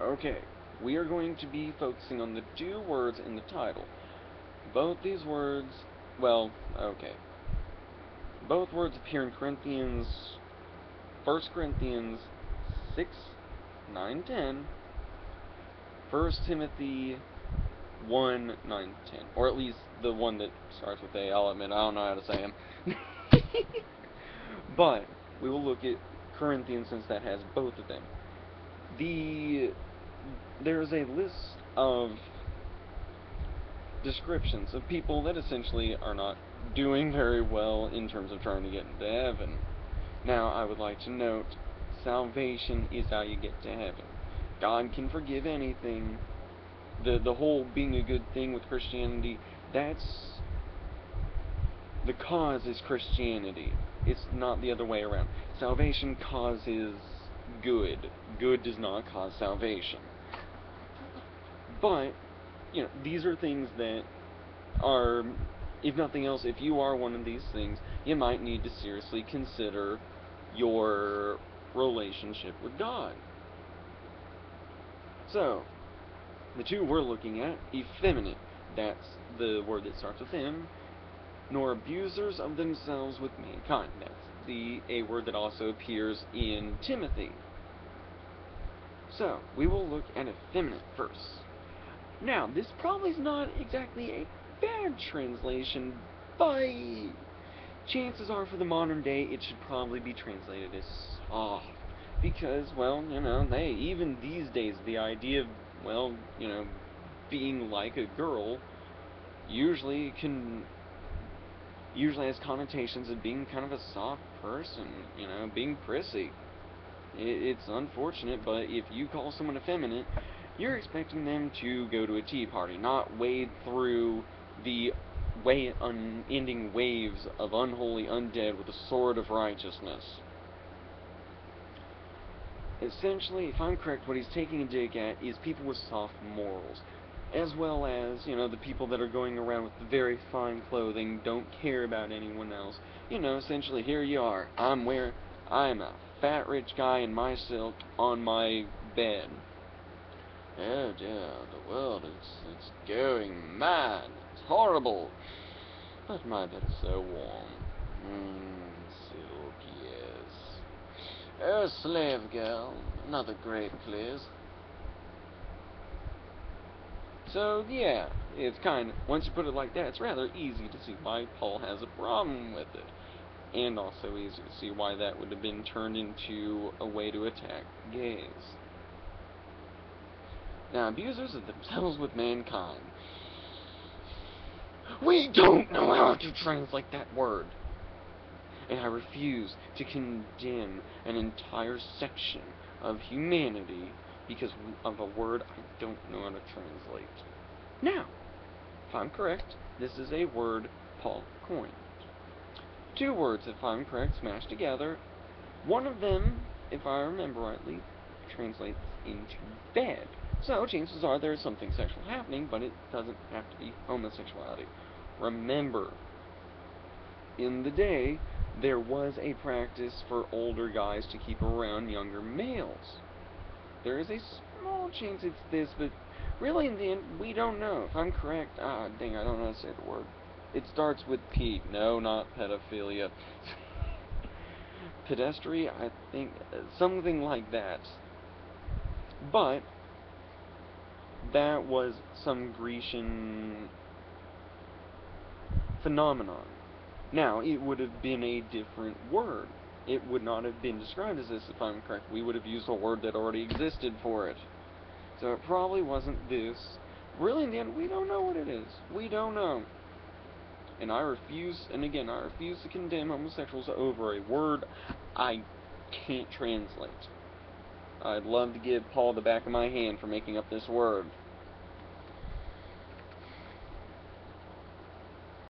Okay, we are going to be focusing on the two words in the title. Both these words, well, okay. Both words appear in Corinthians, 1 Corinthians 6, 9, 10, 1 Timothy 1, 9, 10. Or at least the one that starts with A. I'll admit, I don't know how to say them. But we will look at Corinthians since that has both of them. There's a list of descriptions of people that essentially are not doing very well in terms of trying to get into heaven. Now, I would like to note, salvation is how you get to heaven. God can forgive anything. The whole being a good thing with Christianity, the cause is Christianity. It's not the other way around. Salvation causes good. Good does not cause salvation. But, these are things that are, if nothing else, if you are one of these things, you might need to seriously consider your relationship with God. So, the two we're looking at, effeminate, that's the word that starts with M, nor abusers of themselves with mankind. That's a word that also appears in Timothy. So, we will look at effeminate first. Now, this probably is not exactly a bad translation, but chances are for the modern day it should probably be translated as soft. Because, well, even these days, the idea of, being like a girl usually has connotations of being kind of a soft person, being prissy. It's unfortunate, but if you call someone effeminate, you're expecting them to go to a tea party, not wade through the unending waves of unholy undead with a sword of righteousness. Essentially, if I'm correct, what he's taking a dig at is people with soft morals, as well as, the people that are going around with very fine clothing, don't care about anyone else. Essentially, here you are. I'm a fat rich guy in my silk on my bed. Oh dear, the world it's going mad. It's horrible. But my bed is so warm. Silk, yes. Oh, Slave Girl, another great place. So, yeah, it's once you put it like that, it's rather easy to see why Paul has a problem with it. And also easy to see why that would have been turned into a way to attack gays. Now, abusers of themselves with mankind. We don't know how to translate that word. And I refuse to condemn an entire section of humanity because of a word I don't know how to translate. Now, if I'm correct, this is a word Paul coined. Two words, if I'm correct, smashed together. One of them, if I remember rightly, translates into bed. So, chances are there's something sexual happening, but it doesn't have to be homosexuality. Remember, in the day, there was a practice for older guys to keep around younger males. There is a small chance it's this, but really in the end, we don't know. If I'm correct, dang, I don't know how to say the word. It starts with P. No, not pedophilia. Pedestry, I think, something like that. But that was some Grecian phenomenon. Now, it would have been a different word. It would not have been described as this, if I'm correct. We would have used a word that already existed for it. So it probably wasn't this. Really, in the end, we don't know what it is. We don't know. And I refuse to condemn homosexuals over a word I can't translate. I'd love to give Paul the back of my hand for making up this word.